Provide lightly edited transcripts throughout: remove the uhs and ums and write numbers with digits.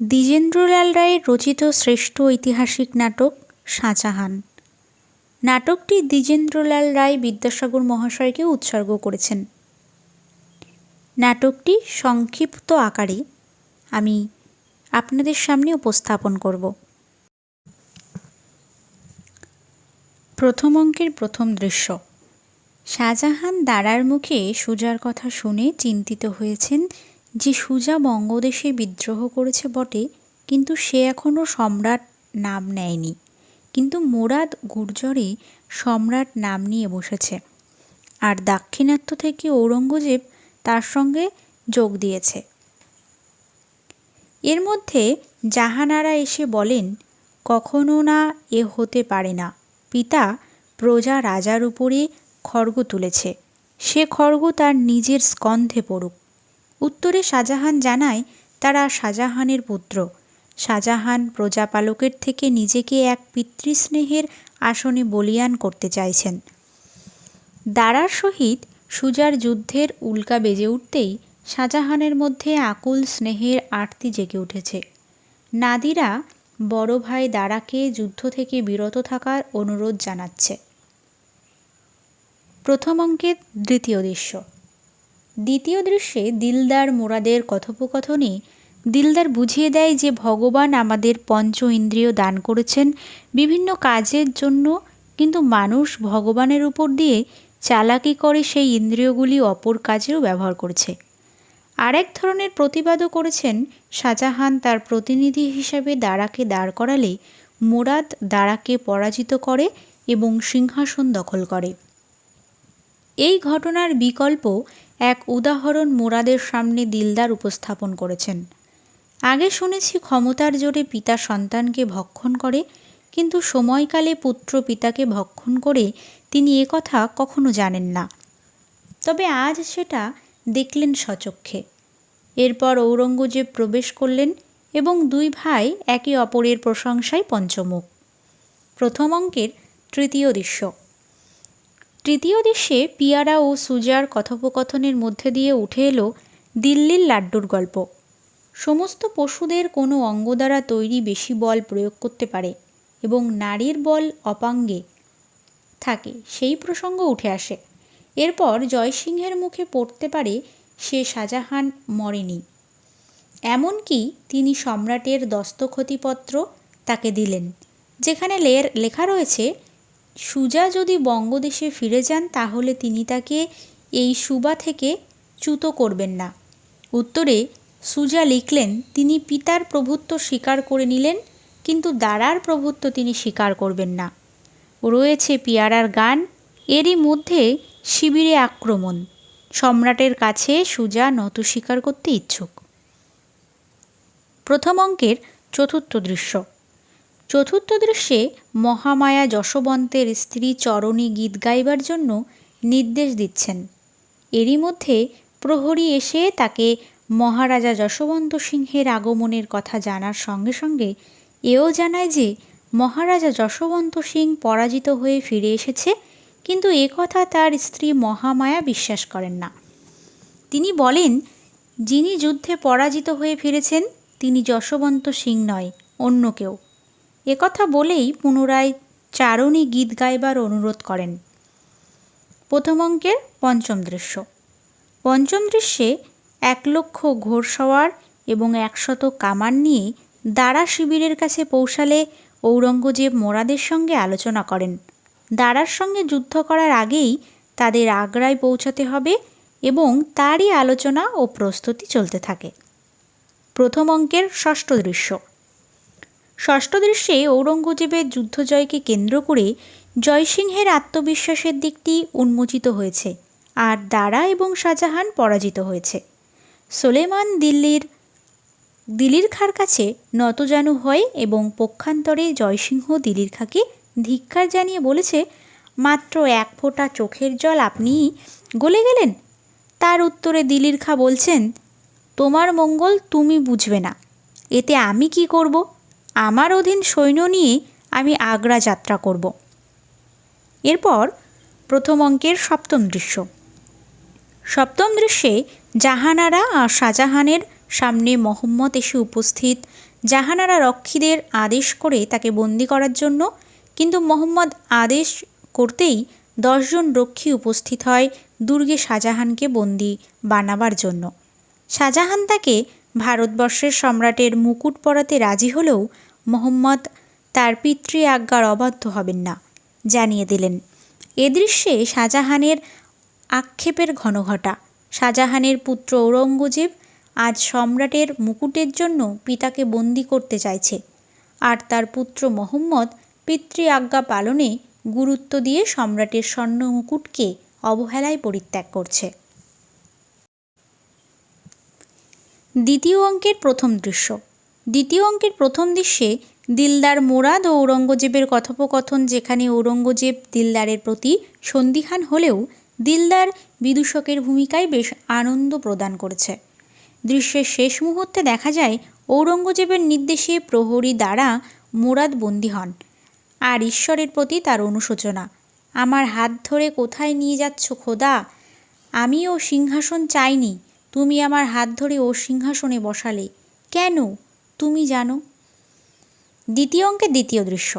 দ্বিজেন্দ্রলাল রায়ের রচিত শ্রেষ্ঠ ঐতিহাসিক নাটক শাহজাহান। নাটকটি দ্বিজেন্দ্রলাল রায় বিদ্যাসাগর মহাশয়কে উৎসর্গ করেছেন। নাটকটি সংক্ষিপ্ত আকারে আমি আপনাদের সামনে উপস্থাপন করব। প্রথম অঙ্কের প্রথম দৃশ্য। শাহজাহান দারার মুখে সুজার কথা শুনে চিন্তিত হয়েছেন যে সুজা বঙ্গদেশে বিদ্রোহ করেছে বটে, কিন্তু সে এখনও সম্রাট নাম নেয়নি। কিন্তু মুরাদ গুর্জরে সম্রাট নাম নিয়ে বসেছে, আর দাক্ষিণাত্য থেকে ঔরঙ্গজেব তার সঙ্গে যোগ দিয়েছে। এর মধ্যে জাহানারা এসে বলেন, কখনো না এ হতে পারে না। পিতা প্রজা রাজার উপরে খড়গ তুলেছে, সে খড়গ তার নিজের স্কন্ধে পড়ুক। উত্তরে শাহজাহান জানায় তারা শাহজাহানের পুত্র। শাহজাহান প্রজাপালকের থেকে নিজেকে এক পিতৃস্নেহের আসনে বলীয়ান করতে চাইছেন। দারার সহিত সুজার যুদ্ধের উল্কা বেজে উঠতেই শাহজাহানের মধ্যে আকুল স্নেহের আরতি জেগে উঠেছে। নাদিরা বড় ভাই দারাকে যুদ্ধ থেকে বিরত থাকার অনুরোধ জানাচ্ছে। প্রথম অঙ্কের দ্বিতীয় দৃশ্য। দ্বিতীয় দৃশ্যে দিলদার মুরাদের কথোপকথনে দিলদার বুঝিয়ে দেয় যে ভগবান আমাদের পঞ্চ ইন্দ্রিয় দান করেছেন বিভিন্ন কাজের জন্য, কিন্তু মানুষ ভগবানের উপর দিয়ে চালাকি করে সেই ইন্দ্রিয়গুলি অপর কাজেও ব্যবহার করছে। আরেক ধরনের প্রতিবাদও করেছেন শাহজাহান তার প্রতিনিধি হিসাবে দারাকে দাঁড় করালে মুরাদ দারাকে পরাজিত করে এবং সিংহাসন দখল করে। এই ঘটনার বিকল্প এক উদাহরণ মুরাদের সামনে দিলদার উপস্থাপন করেছেন। আগে শুনেছি ক্ষমতার জোরে পিতা সন্তানকে ভক্ষণ করে, কিন্তু সময়কালে পুত্র পিতাকে ভক্ষণ করে তিনি একথা কখনো জানেন না। তবে আজ সেটা দেখলেন সচক্ষে। এরপর ঔরঙ্গজেব প্রবেশ করলেন এবং দুই ভাই একে অপরের প্রশংসায় পঞ্চমুখ। প্রথম অঙ্কের তৃতীয় দৃশ্য। তৃতীয় দৃশ্যে পিয়ারা ও সুজার কথোপকথনের মধ্যে দিয়ে উঠে এলো দিল্লির লাড্ডুর গল্প। সমস্ত পশুদের কোনো অঙ্গ দ্বারা তৈরি বেশি বল প্রয়োগ করতে পারে এবং নারীর বল অপাঙ্গে থাকে, সেই প্রসঙ্গ উঠে আসে। এরপর জয়সিংহের মুখে পড়তে পারে সে শাহজাহান মরেনি, এমনকি তিনি সম্রাটের দস্তখতিপত্র তাকে দিলেন, যেখানে লেখা রয়েছে সুজা যদি বঙ্গদেশে ফিরে যান তাহলে তিনি তাকে এই সুবা থেকে চ্যুত করবেন না। উত্তরে সুজা লিখলেন তিনি পিতার প্রভুত্ব স্বীকার করে নিলেন, কিন্তু দারার প্রভুত্ব তিনি স্বীকার করবেন না। রয়েছে পিয়ারার গান, এরই মধ্যে শিবিরে আক্রমণ, সম্রাটের কাছে সুজা নত স্বীকার করতে ইচ্ছুক। প্রথম অঙ্কের চতুর্থ দৃশ্য। চতুর্থ দৃশ্যে মহামায়া যশোবন্তের স্ত্রী চরণী গীত গাইবার জন্য নির্দেশ দিচ্ছেন। এরই মধ্যে প্রহরী এসে তাকে মহারাজা যশোবন্ত সিংহের আগমনের কথা জানার সঙ্গে সঙ্গে এও জানায় যে মহারাজা যশোবন্ত সিং পরাজিত হয়ে ফিরে এসেছে, কিন্তু একথা তার স্ত্রী মহামায়া বিশ্বাস করেন না। তিনি বলেন যিনি যুদ্ধে পরাজিত হয়ে ফিরেছেন তিনি যশোবন্ত সিং নয়, অন্য কেউ। একথা বলেই পুনরায় চারণী গীত গাইবার অনুরোধ করেন। প্রথম অঙ্কের পঞ্চম দৃশ্য। পঞ্চম দৃশ্যে 1,00,000 ঘোড়সওয়ার এবং 100 কামান নিয়ে দারা শিবিরের কাছে পৌঁছালে ঔরঙ্গজেব মোরাদের সঙ্গে আলোচনা করেন। দারার সঙ্গে যুদ্ধ করার আগেই তাদের আগ্রায় পৌঁছাতে হবে এবং তারই আলোচনা ও প্রস্তুতি চলতে থাকে। প্রথম অঙ্কের ষষ্ঠ দৃশ্য। ষষ্ঠ দৃশ্যে ঔরঙ্গজেবের যুদ্ধজয়কে কেন্দ্র করে জয়সিংহের আত্মবিশ্বাসের দিকটি উন্মোচিত হয়েছে, আর দারা এবং শাহজাহান পরাজিত হয়েছে। সুলেমান দিলির খাঁর কাছে নতজানু হয় এবং পক্ষান্তরে জয়সিংহ দিলির খাঁকে ধিক্কার জানিয়ে বলেছে, মাত্র 1 ফোঁটা চোখের জল আপনি গলে গেলেন। তার উত্তরে দিলির খাঁ বলছেন, তোমার মঙ্গল তুমি বুঝবে না, এতে আমি কি করব? আমার অধীন সৈন্য নিয়ে আমি আগ্রা যাত্রা করব। এরপর প্রথম অঙ্কের সপ্তম দৃশ্য। সপ্তম দৃশ্যে জাহানারা আর শাহজাহানের সামনে মোহাম্মদ এসে উপস্থিত। জাহানারা রক্ষীদের আদেশ করে তাকে বন্দি করার জন্য, কিন্তু মোহাম্মদ আদেশ করতেই 10 জন রক্ষী উপস্থিত হয় দুর্গে শাহজাহানকে বন্দি বানাবার জন্য। শাহজাহান তাকে ভারতবর্ষের সম্রাটের মুকুট পরাতে রাজি হলেও মোহাম্মদ তার পিতৃ আজ্ঞার অবাধ্য হবেন না, জানিয়ে দিলেন। এ দৃশ্যে শাহজাহানের আক্ষেপের ঘনঘটা। শাহজাহানের পুত্র ঔরঙ্গজেব আজ সম্রাটের মুকুটের জন্য পিতাকে বন্দি করতে চাইছে, আর তার পুত্র মোহাম্মদ পিতৃ আজ্ঞা পালনে গুরুত্ব দিয়ে সম্রাটের স্বর্ণ মুকুটকে অবহেলায় পরিত্যাগ করছে। দ্বিতীয় অঙ্কের প্রথম দৃশ্য। দ্বিতীয় অঙ্কের প্রথম দৃশ্যে দিলদার মুরাদ ও ঔরঙ্গজেবের কথোপকথন, যেখানে ঔরঙ্গজেব দিলদারের প্রতি সন্দিহান হলেও দিলদার বিদূষকের ভূমিকায় বেশ আনন্দ প্রদান করেছে। দৃশ্যের শেষ মুহূর্তে দেখা যায় ঔরঙ্গজেবের নির্দেশে প্রহরী দ্বারা মুরাদ বন্দী হন, আর ঈশ্বরের প্রতি তার অনুশোচনা। আমার হাত ধরে কোথায় নিয়ে যাচ্ছ খোদা? আমি ও সিংহাসন চাইনি, তুমি আমার হাত ধরে ও সিংহাসনে বসালে কেন, তুমি জানো। দ্বিতীয় অঙ্কের দ্বিতীয় দৃশ্য।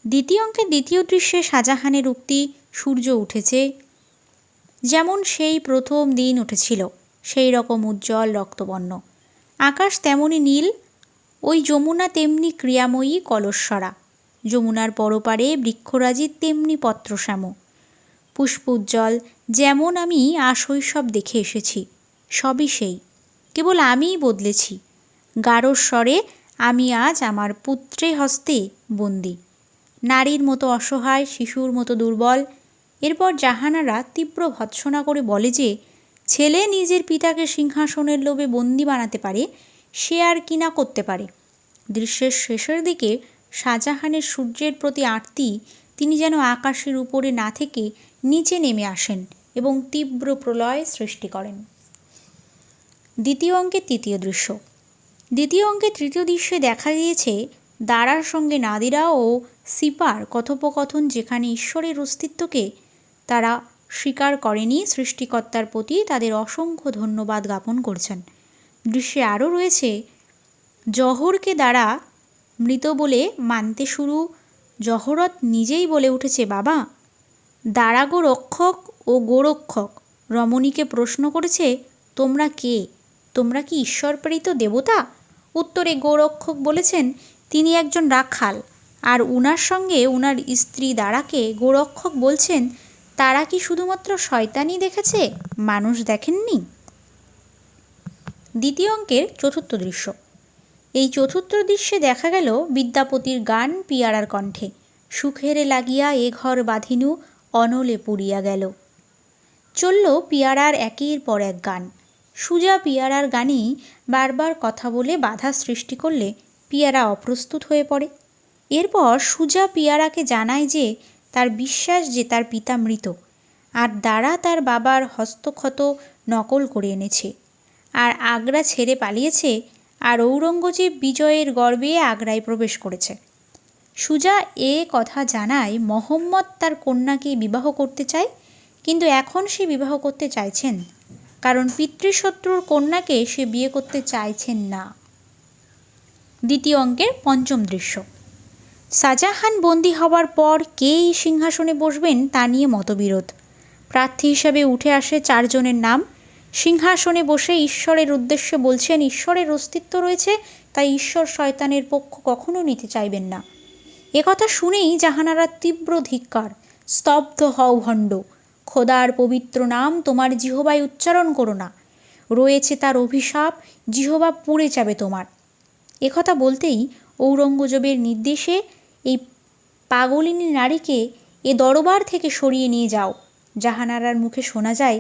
দ্বিতীয় অঙ্কের দ্বিতীয় দৃশ্যে শাহজাহানের উক্তি, সূর্য উঠেছে যেমন সেই প্রথম দিন উঠেছিল, সেই রকম উজ্জ্বল রক্তবর্ণ। আকাশ তেমনই নীল, ওই যমুনা তেমনি ক্রিয়াময়ী কলস্বরা। যমুনার পরপারে বৃক্ষরাজি তেমনি পত্রশ্যাম। পুষ্প উজ্জ্বল, যেমন আমি আশৈশব দেখে এসেছি, সবই সেই, কেবল আমিই বদলেছি। গাঢ় স্বরে আমি আজ আমার পুত্রে হস্তে বন্দী, নারীর মতো অসহায়, শিশুর মতো দুর্বল। এরপর জাহানারা তীব্র ভৎসনা করে বলে যে ছেলে নিজের পিতাকে সিংহাসনের লোভে বন্দি বানাতে পারে, সে আর কি না করতে পারে। দৃশ্যের শেষের দিকে শাহজাহানের সূর্যের প্রতি আরতি, তিনি যেন আকাশের উপরে না থেকে নিচে নেমে আসেন এবং তীব্র প্রলয় সৃষ্টি করেন। দ্বিতীয় অঙ্কের তৃতীয় দৃশ্য। দ্বিতীয় অঙ্কের তৃতীয় দৃশ্যে দেখা গিয়েছে দারার সঙ্গে নাদিরা ও সিপার কথোপকথন, যেখানে ঈশ্বরের অস্তিত্বকে তারা স্বীকার করেনি, সৃষ্টিকর্তার প্রতি তাদের অসংখ্য ধন্যবাদ জ্ঞাপন করছেন। দৃশ্যে আরও রয়েছে জহরকে দ্বারা মৃত বলে মানতে শুরু। জহরত নিজেই বলে উঠেছে, বাবা, দ্বারা গোরক্ষক ও গোরক্ষক রমণীকে প্রশ্ন করেছে, তোমরা কে? তোমরা কি ঈশ্বর প্রেরিত দেবতা? উত্তরে গোরক্ষক বলেছেন তিনি একজন রাখাল, আর উনার সঙ্গে উনার স্ত্রী দ্বারাকে গোরক্ষক বলছেন তারা কি শুধুমাত্র শয়তানি দেখেছে, মানুষ দেখেননি। দ্বিতীয় অঙ্কের চতুর্থ দৃশ্য। এই চতুর্থ দৃশ্যে দেখা গেল বিদ্যাপতির গান পিয়ারার কণ্ঠে, সুখেরে লাগিয়া এ ঘর বাঁধিনু অনলে পুড়িয়া গেল। চলল পিয়ারার একের পর এক গান। সুজা পিয়ারার গানেই বারবার কথা বলে বাধা সৃষ্টি করলে পিয়ারা অপ্রস্তুত হয়ে পড়ে। এরপর সুজা পিয়ারাকে জানায় যে তার বিশ্বাস যে তার পিতা মৃত, আর দ্বারা তার বাবার হস্তক্ষত নকল করে এনেছে, আর আগ্রা ছেড়ে পালিয়েছে, আর ঔরঙ্গজেব বিজয়ের গর্বে আগ্রায় প্রবেশ করেছে। সুজা এ কথা জানায় মোহাম্মদ তার কন্যাকে বিবাহ করতে চায়, কিন্তু এখন সে বিবাহ করতে চাইছেন, কারণ পিতৃশত্রুর কন্যাকে সে বিয়ে করতে চাইছেন না। দ্বিতীয় অঙ্কের পঞ্চম দৃশ্য। শাহজাহান বন্দী হওয়ার পর কে এই সিংহাসনে বসবেন তা নিয়ে মতবিরোধ। প্রার্থী হিসাবে উঠে আসে 4 জনের নাম। সিংহাসনে বসে ঈশ্বরের উদ্দেশ্যে বলছেন ঈশ্বরের অস্তিত্ব রয়েছে, তাই ঈশ্বর শয়তানের পক্ষ কখনো নিতে চাইবেন না। একথা শুনেই জাহানারা তীব্র ধিক্কার, স্তব্ধ হও ভণ্ড, খোদার পবিত্র নাম তোমার জিহবায় উচ্চারণ করো না, রয়েছে তার অভিশাপ, জিহবা পুড়ে যাবে তোমার। একথা বলতেই ঔরঙ্গজেবের নির্দেশে এই পাগলিনী নারীকে এ দরবার থেকে সরিয়ে নিয়ে যাও। জাহানারার মুখে শোনা যায়,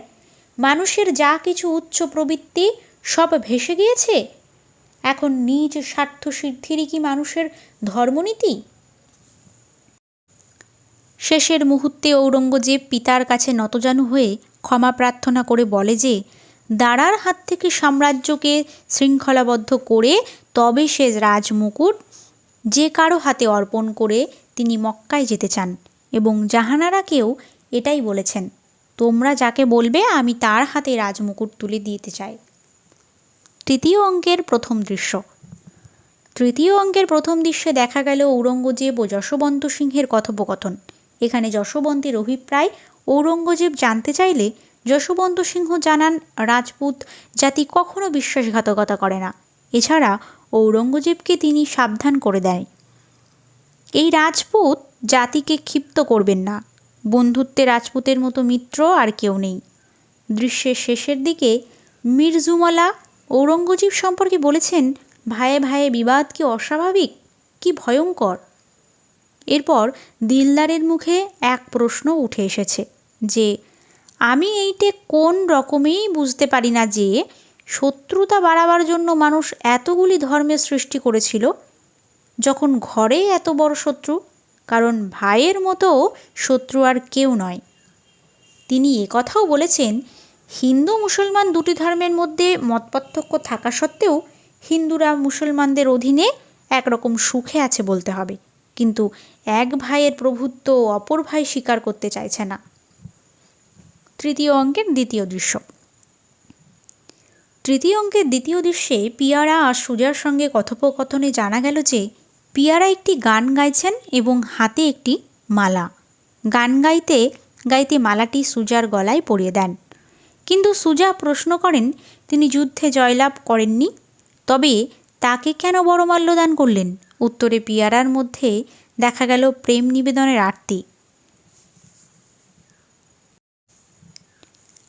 মানুষের যা কিছু উচ্চ প্রবৃত্তি সব ভেসে গিয়েছে, এখন নিজ স্বার্থ সিদ্ধিরই কি মানুষের ধর্মনীতি? শেষের মুহূর্তে ঔরঙ্গজেব পিতার কাছে নতজানু হয়ে ক্ষমা প্রার্থনা করে বলে যে দারার হাত থেকে সাম্রাজ্যকে শৃঙ্খলাবদ্ধ করে তবে সে রাজমুকুট যে কারো হাতে অর্পণ করে তিনি মক্কায় যেতে চান, এবং জাহানারাকেও এটাই বলেছেন, তোমরা যাকে বলবে আমি তার হাতে রাজমুকুট তুলে দিতে চাই। তৃতীয় অঙ্কের প্রথম দৃশ্য। তৃতীয় অঙ্কের প্রথম দৃশ্যে দেখা গেল ঔরঙ্গজেব ও যশোবন্ত সিংহের কথোপকথন। এখানে যশোবন্তের অভিপ্রায় ঔরঙ্গজেব জানতে চাইলে যশোবন্ত সিংহ জানান রাজপুত জাতি কখনো বিশ্বাসঘাতকতা করে না। এছাড়া ঔরঙ্গজেবকে তিনি সাবধান করে দেয়, এই রাজপুত জাতিকে ক্ষিপ্ত করবেন না, বন্ধুত্বে রাজপুতের মতো মিত্র আর কেউ নেই। দৃশ্যের শেষের দিকে মিরজুমলা ঔরঙ্গজেব সম্পর্কে বলেছেন, ভাইয়ে ভাইয়ে বিবাদ কি অস্বাভাবিক, কি ভয়ঙ্কর। এরপর দিলদারের মুখে এক প্রশ্ন উঠে এসেছে যে, আমি এইটে কোন রকমেই বুঝতে পারি না যে শত্রুতা বাড়াবার জন্য মানুষ এতগুলি ধর্মের সৃষ্টি করেছিল, যখন ঘরে এত বড় শত্রু, কারণ ভাইয়ের মতো শত্রু আর কেউ নয়। তিনি একথাও বলেছেন, হিন্দু মুসলমান দুটি ধর্মের মধ্যে মতপার্থক্য থাকা সত্ত্বেও হিন্দুরা মুসলমানদের অধীনে একরকম সুখে আছে বলতে হবে, কিন্তু এক ভাইয়ের প্রভুত্ব অপর ভাই স্বীকার করতে চাইছে না। তৃতীয় অঙ্কের দ্বিতীয় দৃশ্য। তৃতীয় অঙ্কের দ্বিতীয় দৃশ্যে পিয়ারা আর সুজার সঙ্গে কথোপকথনে জানা গেল যে পিয়ারা একটি গান গাইছেন এবং হাতে একটি মালা। গান গাইতে গাইতে মালাটি সুজার গলায় পরিয়ে দেন, কিন্তু সুজা প্রশ্ন করেন তিনি যুদ্ধে জয়লাভ করেননি, তবে তাকে কেন বড়মাল্য দান করলেন? উত্তরে পিয়ারার মধ্যে দেখা গেল প্রেম নিবেদনের আরতি।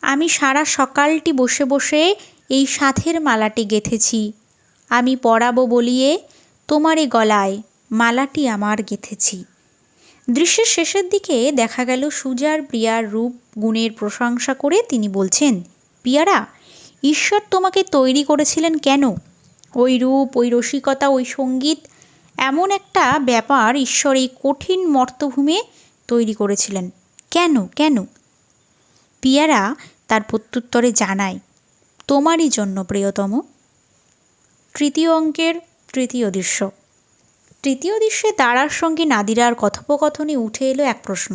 আমি সারা সকালটি বসে বসে এই সাথের মালাটি গেঁথেছি, আমি পরাবো বলিয়ে তোমারে গলায় মালাটি আমার গেঁথেছি। দৃশ্যের শেষের দিকে দেখা গেল সুজার প্রিয়ার রূপ গুণের প্রশংসা করে তিনি বলছেন, পিয়ারা, ঈশ্বর তোমাকে তৈরি করেছিলেন কেন? ওই রূপ, ওই রসিকতা, ওই সঙ্গীত, এমন একটা ব্যাপার ঈশ্বর এই কঠিন মর্তভূমে তৈরি করেছিলেন কেন কেন? পিয়ারা তার প্রত্যুত্তরে জানায়, তোমারই জন্য প্রিয়তম। তৃতীয় অঙ্কের তৃতীয় দৃশ্য। তৃতীয় দৃশ্যে দারার সঙ্গে নাদিরার কথোপকথনে উঠে এলো এক প্রশ্ন,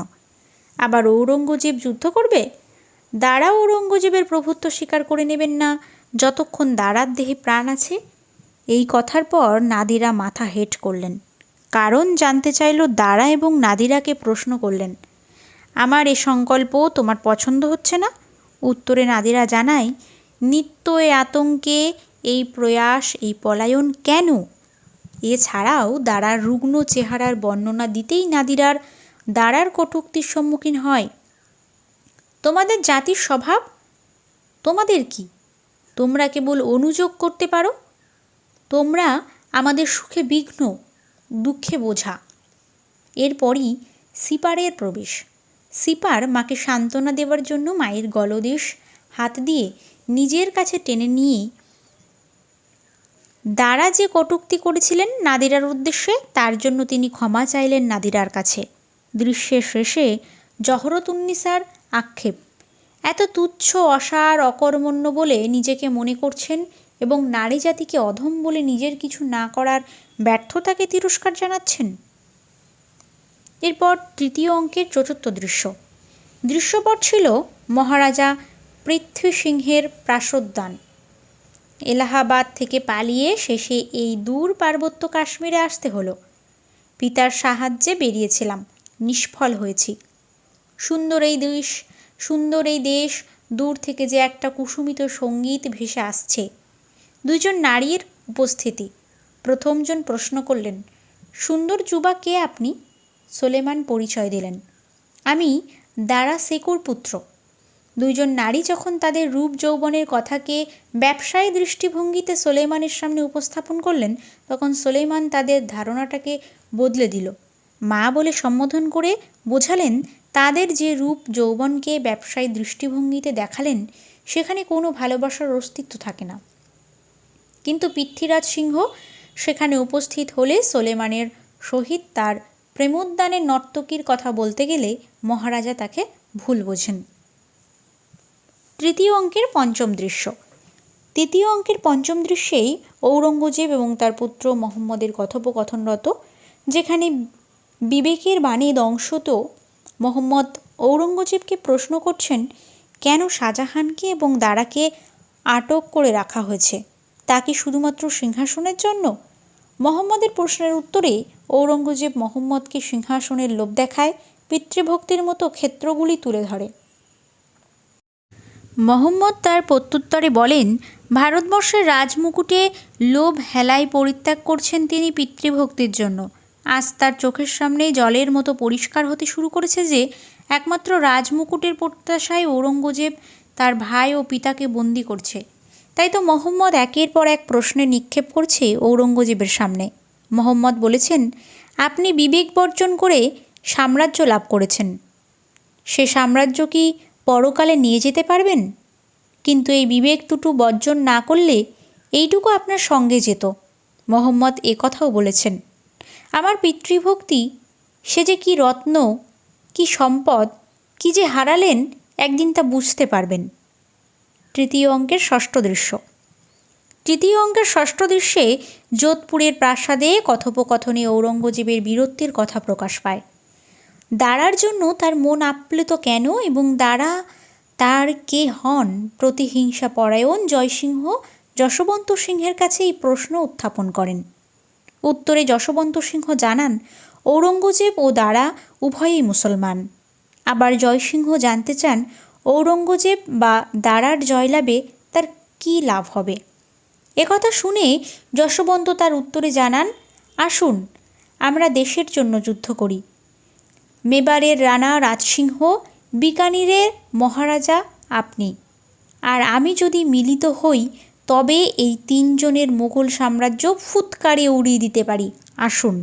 আবার ঔরঙ্গজেব যুদ্ধ করবে? দারা ঔরঙ্গজেবের প্রভুত্ব স্বীকার করে নেবেন না যতক্ষণ দারার দেহে প্রাণ আছে। এই কথার পর নাদিরা মাথা হেঁট করলেন, কারণ জানতে চাইল দারা এবং নাদিরাকে প্রশ্ন করলেন, আমার এ সংকল্প তোমার পছন্দ হচ্ছে না? উত্তরে নাদিরা জানায়, নিত্য এ আতঙ্কে, এই প্রয়াস, এই পলায়ন কেন? এছাড়াও দারার রুগ্ন চেহারার বর্ণনা দিতেই নাদিরার দারার কটূক্তির সম্মুখীন হয়। তোমাদের জাতির স্বভাব, তোমাদের কি? তোমরা কেবল অনুযোগ করতে পারো, তোমরা আমাদের সুখে বিঘ্ন, দুঃখে বোঝা। এরপরই সিপারের প্রবেশ। সিপার মাকে সান্ত্বনা দেওয়ার জন্য মায়ের গলদেশ হাত দিয়ে নিজের কাছে টেনে নিয়ে দারা যে কটূক্তি করেছিলেন নাদিরার উদ্দেশ্যে, তার জন্য তিনি ক্ষমা চাইলেন নাদিরার কাছে। দৃশ্যের শেষে জহরতুন্নিসার আক্ষেপ, এত তুচ্ছ, অসার, অকর্মণ্য বলে নিজেকে মনে করছেন এবং নারী জাতিকে অধম বলে নিজের কিছু না করার ব্যর্থতাকে তিরস্কার জানাচ্ছেন। এরপর তৃতীয় অঙ্কের চতুর্থ দৃশ্য। দৃশ্যপট ছিল মহারাজা পৃথ্বী সিংহের প্রাসোদ্যান। এলাহাবাদ থেকে পালিয়ে শেষে এই দূর পার্বত্য কাশ্মীরে আসতে হলো। পিতার সাহায্যে বেরিয়েছিলাম, নিষ্ফল হয়েছি। সুন্দর এই দেশ, দূর থেকে যে একটা কুসুমিত সঙ্গীত ভেসে আসছে। দুইজন নারীর উপস্থিতি। প্রথমজন প্রশ্ন করলেন, সুন্দর যুবা কে আপনি? সোলেমান পরিচয় দিলেন, আমি দারা সেকুর পুত্র। দুইজন নারী যখন তাদের রূপ যৌবনের কথাকে ব্যবসায়ী দৃষ্টিভঙ্গিতে সোলেমানের সামনে উপস্থাপন করলেন, তখন সোলেমান তাদের ধারণাটাকে বদলে দিল। মা বলে সম্বোধন করে বোঝালেন তাদের যে রূপ যৌবনকে ব্যবসায়ী দৃষ্টিভঙ্গিতে দেখালেন সেখানে কোনো ভালোবাসার অস্তিত্ব থাকে না। কিন্তু পৃথ্বীরাজ সিংহ সেখানে উপস্থিত হলে সোলেমানের সহিত তার প্রেমোদ্যানের নর্তকীর কথা বলতে গেলে মহারাজা তাকে ভুল বোঝেন। তৃতীয় অঙ্কের পঞ্চম দৃশ্য। তৃতীয় অঙ্কের পঞ্চম দৃশ্যেই ঔরঙ্গজেব এবং তার পুত্র মোহাম্মদের কথোপকথনরত, যেখানে বিবেকের বাণী দংশত মোহাম্মদ ঔরঙ্গজেবকে প্রশ্ন করছেন কেন শাহজাহানকে এবং দারাকে আটক করে রাখা হয়েছে। তা কি শুধুমাত্র সিংহাসনের জন্য? মোহাম্মদের প্রশ্নের উত্তরে ঔরঙ্গজেব মোহাম্মদকে সিংহাসনের লোভ দেখায়, পিতৃভক্তির মতো ক্ষেত্রগুলি তুলে ধরে। মোহাম্মদ তার প্রত্যুত্তরে বলেন, ভারতবর্ষের রাজমুকুটে লোভ হেলাই পরিত্যাগ করছেন তিনি পিতৃভক্তির জন্য। আজ তার চোখের সামনেই জলের মতো পরিষ্কার হতে শুরু করেছে যে একমাত্র রাজমুকুটের প্রত্যাশায় ঔরঙ্গজেব তার ভাই ও পিতাকে বন্দি করছে। তাই তো মোহাম্মদ একের পর এক প্রশ্নে নিক্ষেপ করছে ঔরঙ্গজেবের সামনে। মোহাম্মদ বলেছেন, আপনি বিবেক বর্জন করে সাম্রাজ্য লাভ করেছেন, সে সাম্রাজ্য কি পরকালে নিয়ে যেতে পারবেন? কিন্তু এই বিবেক দুটো বর্জন না করলে এইটুকু আপনার সঙ্গে যেত। মোহাম্মদ এ কথাও বলেছেন, আমার পিতৃভক্তি সে যে কি রত্ন, কি সম্পদ, কি যে হারালেন, একদিন তা বুঝতে পারবেন। তৃতীয় অঙ্কের ষষ্ঠ দৃশ্য। তৃতীয় অঙ্কের ষষ্ঠ দৃশ্যে যোধপুরের প্রাসাদে কথোপকথনে ঔরঙ্গজেবের বীরত্বের কথা প্রকাশ পায়। দারার জন্য তার মন আপ্লুত কেন এবং দারা তার কে হন, প্রতিহিংসা পরায়ণ জয়সিংহ যশবন্ত সিংহের কাছে এই প্রশ্ন উত্থাপন করেন। উত্তরে যশবন্ত সিংহ জানান, ঔরঙ্গজেব ও দারা উভয়েই মুসলমান। আবার জয়সিংহ জানতে চান, ঔরঙ্গজেব বা দারার জয়লাভে তার কী লাভ হবে। একথা শুনে যশবন্ত তার উত্তরে জানান, আসুন আমরা দেশের জন্য যুদ্ধ করি। মেবারের রানা রাজসিংহ, বিকানিরের মহারাজা আপনি আর আমি যদি মিলিত হই, তবে এই তিনজনের মুঘল সাম্রাজ্য ফুৎকারে উড়িয়ে দিতে পারি। আসুন।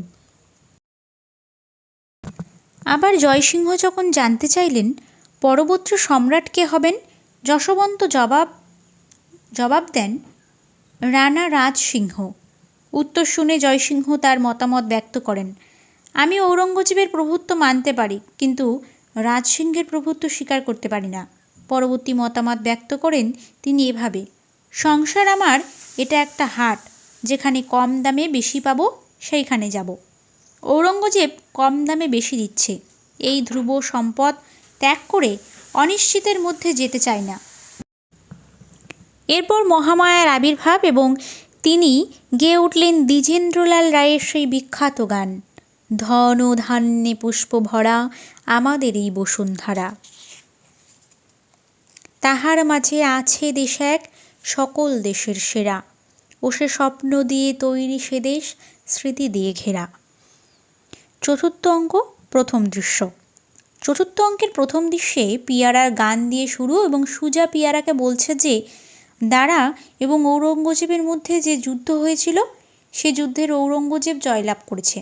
আবার জয়সিংহ যখন জানতে চাইলেন পরবর্তী সম্রাট কে হবেন, যশবন্ত জবাব দেন, রানা রাজসিংহ। উত্তর শুনে জয়সিংহ তার মতামত ব্যক্ত করেন, আমি ঔরঙ্গজেবের প্রভুত্ব মানতে পারি, কিন্তু রাজসিংহের প্রভুত্ব স্বীকার করতে পারি না। পরবর্তী মতামত ব্যক্ত করেন তিনি এভাবে, সংসার আমার এটা একটা হাট, যেখানে কম দামে বেশি পাবো সেইখানে যাব। ঔরঙ্গজেব কম দামে বেশি দিচ্ছে, এই ধ্রুব সম্পদ ত্যাগ করে অনিশ্চিতের মধ্যে যেতে চায় না। এরপর মহামায়ার আবির্ভাব এবং তিনি গেয়ে উঠলেন দ্বিজেন্দ্রলাল রায়ের সেই বিখ্যাত গান, ধন ও ধান্যে পুষ্প ভরা আমাদের এই বসুন্ধরা। তাহার মাঝে আছে দেশ এক সকল দেশের সেরা, ও সে স্বপ্ন দিয়ে তৈরি সে দেশ স্মৃতি দিয়ে ঘেরা। চতুর্থ অঙ্ক প্রথম দৃশ্য। চতুর্থ অঙ্কের প্রথম দৃশ্যে পিয়ারার গান দিয়ে শুরু এবং সুজা পিয়ারাকে বলছে যে দারা এবং ঔরঙ্গজেবের মধ্যে যে যুদ্ধ হয়েছিল সে যুদ্ধের ঔরঙ্গজেব জয়লাভ করেছে।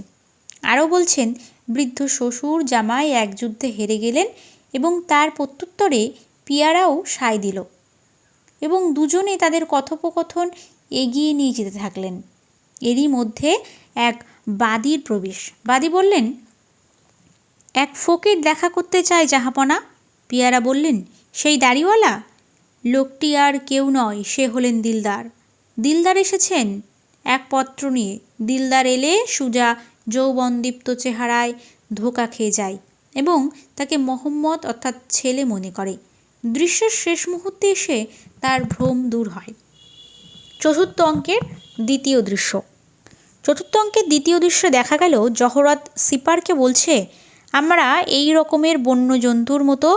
আরও বলছেন, বৃদ্ধ শ্বশুর জামাই এক যুদ্ধে হেরে গেলেন এবং তার প্রত্যুত্তরে পিয়ারাও সায় দিল এবং দুজনে তাদের কথোপকথন এগিয়ে নিয়ে যেতে থাকলেন। এরই মধ্যে এক বাদীর প্রবেশ। বাদী বললেন, এক ফকির দেখা করতে চায় জাহাপনা। পিয়ারা বললেন, সেই দাড়িওয়ালা? লোকটি আর কেউ নয়, সে হলেন দিলদার। দিলদার এসেছেন এক পত্র নিয়ে। দিলদার এলে সুজা যৌবনদীপ্ত চেহারায় ধোকা খেয়ে যায় এবং তাকে মোহাম্মদ অর্থাৎ ছেলে মনে করে। দৃশ্যের শেষ মুহূর্তে এসে তার ভ্রম দূর হয়। চতুর্থ অঙ্কের দ্বিতীয় দৃশ্য। চতুর্থ অঙ্কের দ্বিতীয় দৃশ্যে দেখা গেল জহরত সিপারকে বলছে, আমরা এই রকমের বন্য জন্তুর মতো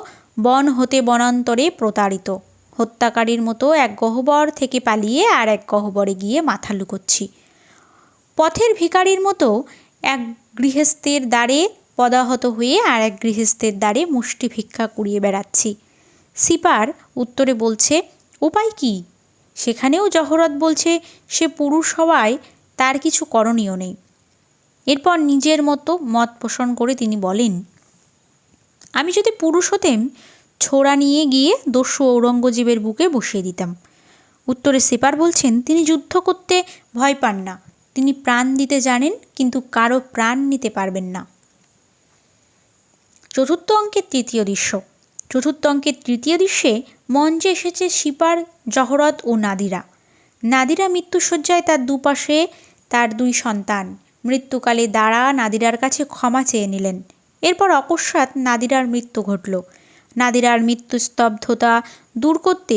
বন হতে বনান্তরে প্রতারিত, হত্যাকারীর মতো এক গহ্বর থেকে পালিয়ে আর এক গহ্বরে গিয়ে মাথা লুকোচ্ছি। পথের ভিখারির মতো এক গৃহস্থের দ্বারে পদাহত হয়ে আর এক গৃহস্থের দ্বারে মুষ্টি ভিক্ষা কুড়িয়ে বেড়াচ্ছি। সিপার উত্তরে বলছে, উপায় কি? সেখানেও জহরত বলছে সে পুরুষ হওয়ায় তার কিছু করণীয় নেই। এরপর নিজের মতো মত পোষণ করে তিনি বলেন, আমি যদি পুরুষ হতেম, ছোড়া নিয়ে গিয়ে দস্যু ঔরঙ্গজেবের বুকে বসিয়ে দিতাম। উত্তরে সিপার বলছেন, তিনি যুদ্ধ করতে ভয় পান না, তিনি প্রাণ দিতে জানেন, কিন্তু কারো প্রাণ নিতে পারবেন না। চতুর্থ অঙ্কের তৃতীয় দৃশ্য। চতুর্থ অঙ্কের তৃতীয় দৃশ্যে মঞ্চে এসেছে সিপার, জহরত ও নাদিরা। নাদিরা মৃত্যুশয্যায়, তার দুপাশে তার দুই সন্তান। মৃত্যুকালে দারা নাদিরার কাছে ক্ষমা চেয়ে নিলেন। এরপর অকস্মাৎ নাদিরার মৃত্যু ঘটল। নাদিরার মৃত্যুস্তব্ধতা দূর করতে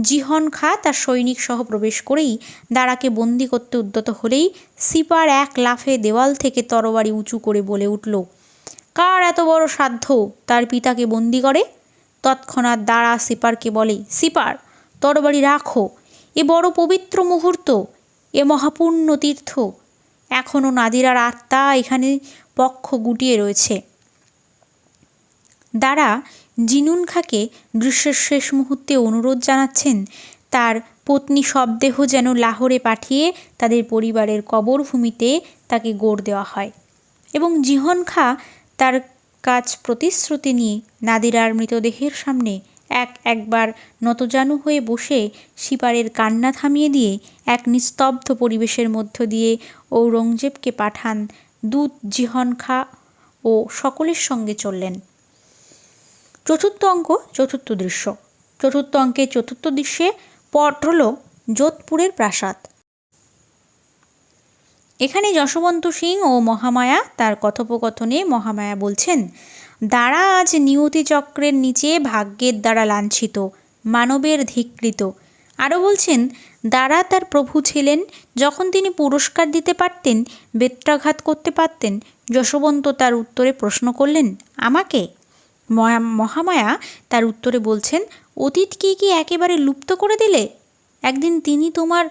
জিহন খা তার সৈনিক সহ প্রবেশ করেই দারাকে বন্দি করতে উদ্যত হলেই সিপার এক লাফে দেওয়াল থেকে তরবারি উঁচু করে বলে উঠল, কার এত বড় সাধ্য তার পিতাকে বন্দি করে? তৎক্ষণাৎ দারা সিপারকে বলে, সিপার, তরবারি রাখো, এ বড় পবিত্র মুহূর্ত, এ মহাপূর্ণ তীর্থ। এখনও নাদিরার আত্মা এখানে পক্ষ গুটিয়ে রয়েছে। দারা জিনুন খাঁকে দৃশ্যের শেষ মুহূর্তে অনুরোধ জানাচ্ছেন তার পত্নী শবদেহ যেন লাহোরে পাঠিয়ে তাদের পরিবারের কবরভূমিতে তাকে গোর দেওয়া হয়, এবং জিহন খাঁ তার কাছ প্রতিশ্রুতি নিয়ে নাদিরার মৃতদেহের সামনে একবার নতজানু হয়ে বসে সিপারের কান্না থামিয়ে দিয়ে এক নিস্তব্ধ পরিবেশের মধ্য দিয়ে ঔরঙ্গজেবকে পাঠান দূত জিহন খাঁ ও সকলের সঙ্গে চললেন। চতুর্থ অঙ্ক, চতুর্থ দৃশ্য। চতুর্থ অঙ্কের চতুর্থ দৃশ্যে পট হল যোধপুরের প্রাসাদ। এখানে যশবন্ত সিং ও মহামায়া তার কথোপকথনে মহামায়া বলছেন, দারা আজ নিয়তি চক্রের নিচে ভাগ্যের দ্বারা লাঞ্ছিত, মানবের ধিকৃত। আরও বলছেন, দারা তার প্রভু ছিলেন, যখন তিনি পুরস্কার দিতে পারতেন, বেত্রাঘাত করতে পারতেন। যশবন্ত তার উত্তরে প্রশ্ন করলেন, আমাকে? মহামায়া তার উত্তরে বলছেন, অতীতকে কি একেবারে লুপ্ত করে দিলে? একদিন তিনি তোমার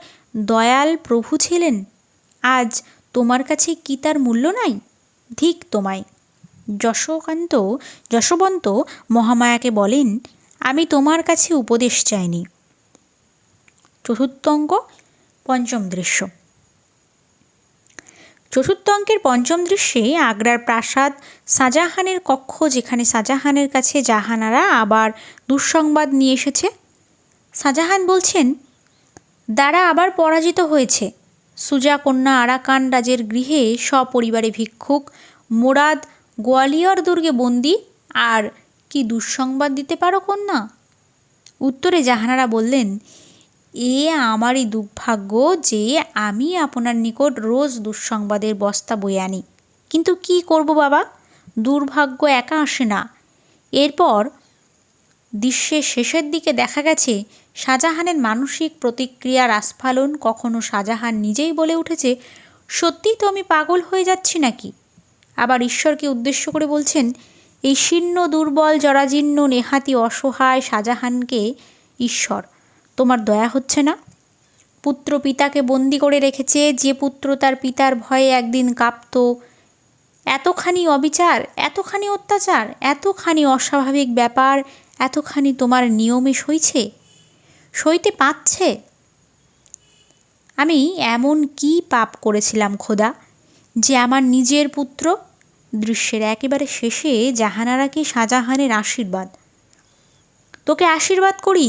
দয়াল প্রভু ছিলেন, আজ তোমার কাছে কি তার মূল্য নাই? ধিক তোমায়। যশবন্ত মহামায়াকে বলেন, আমি তোমার কাছে উপদেশ চাইনি। চতুর্থ অঙ্ক, পঞ্চম দৃশ্য। চতুর্থ অঙ্কের পঞ্চম দৃশ্যে আগ্রার প্রাসাদ, শাহজাহানের কক্ষ, যেখানে শাহজাহানের কাছে জাহানারা আবার দুঃসংবাদ নিয়ে এসেছে। শাহজাহান বলছেন, দারা আবার পরাজিত হয়েছে। সুজা কন্যা আরাকান রাজের গৃহে সপরিবারে ভিক্ষুক, মোরাদ গোয়ালিয়র দুর্গে বন্দী। আর কি দুঃসংবাদ দিতে পারো কন্যা? উত্তরে জাহানারা বললেন, এ আমারই দুর্ভাগ্য যে আমি আপনার নিকট রোজ দুঃসংবাদের বস্তা বয়ে আনি, কিন্তু কি করব বাবা, দুর্ভাগ্য একা আসে না। এরপর দৃশ্যের শেষের দিকে দেখা গেছে শাহজাহানের মানসিক প্রতিক্রিয়ার আস্ফালন। কখনো শাহজাহান নিজেই বলে উঠেছে, সত্যিই তো আমি পাগল হয়ে যাচ্ছি নাকি? আবার ঈশ্বরকে উদ্দেশ্য করে বলছেন, এই শীর্ণ দুর্বল জরাজীর্ণ নেহাতি অসহায় শাহজাহানকে ঈশ্বর, তোমার দয়া হচ্ছে না? পুত্র পিতাকে বন্দি করে রেখেছে, যে পুত্র তার পিতার ভয়ে একদিন কাঁপত। এতখানি অবিচার, এতখানি অত্যাচার, এতখানি অস্বাভাবিক ব্যাপার, এতখানি তোমার নিয়মে সইতে পাচ্ছে? আমি এমন কি পাপ করেছিলাম খোদা, যে আমার নিজের পুত্র? দৃশ্যের একেবারে শেষে জাহানারাকে শাহজাহানের আশীর্বাদ, তোকে আশীর্বাদ করি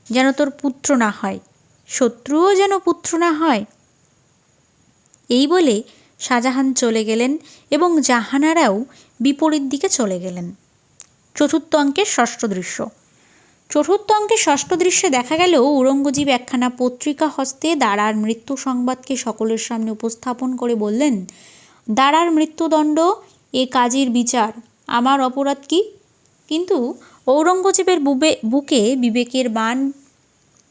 যেন তোর পুত্র না হয়, শত্রুও যেন পুত্র না হয়। এই বলে শাহজাহান চলে গেলেন এবং জাহানারাও বিপরীত দিকে চলে গেলেন। চতুর্থ অঙ্কের ষষ্ঠ দৃশ্য। চতুর্থ অঙ্কের ষষ্ঠ দৃশ্যে দেখা গেল ঔরঙ্গজেব একখানা পত্রিকা হস্তে দারার মৃত্যু সংবাদকে সকলের সামনে উপস্থাপন করে বললেন, দারার মৃত্যুদণ্ড, এ কাজের বিচার, আমার অপরাধ কি? কিন্তু ঔরঙ্গজেবের বুকে বিবেকের বাণ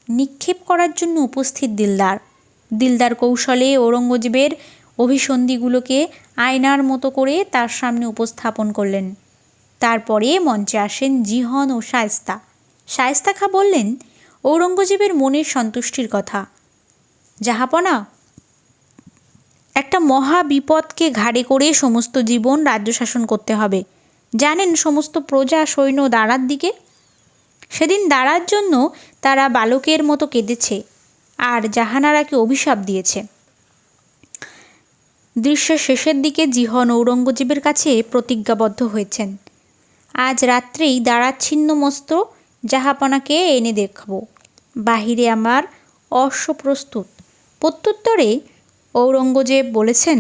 নিক্ষেপ করার জন্য উপস্থিত দিলদার কৌশলে ঔরঙ্গজেবের অভিসন্ধিগুলোকে আয়নার মতো করে তার সামনে উপস্থাপন করলেন। তারপরে মঞ্চে আসেন জিহন ও শায়েস্তা খাঁ বললেন, ঔরঙ্গজেবের মনের সন্তুষ্টির কথা। জাহাপনা, একটা মহা বিপদকে ঘাড়ে করে সমস্ত জীবন রাজ্য শাসন করতে হবে। জানেন, সমস্ত প্রজা সৈন্য দারার দিকে। সেদিন দারার জন্য তারা বালকের মতো কেঁদেছে আর জাহানারাকে অভিশাপ দিয়েছে। দৃশ্যের শেষের দিকে জিহন ঔরঙ্গজেবের কাছে প্রতিজ্ঞাবদ্ধ হয়েছেন, আজ রাত্রেই দারার ছিন্ন মস্ত্র জাহাপনাকে এনে দেখব। বাহিরে আমার অশ্ব প্রস্তুত। প্রত্যুত্তরে ঔরঙ্গজেব বলেছেন,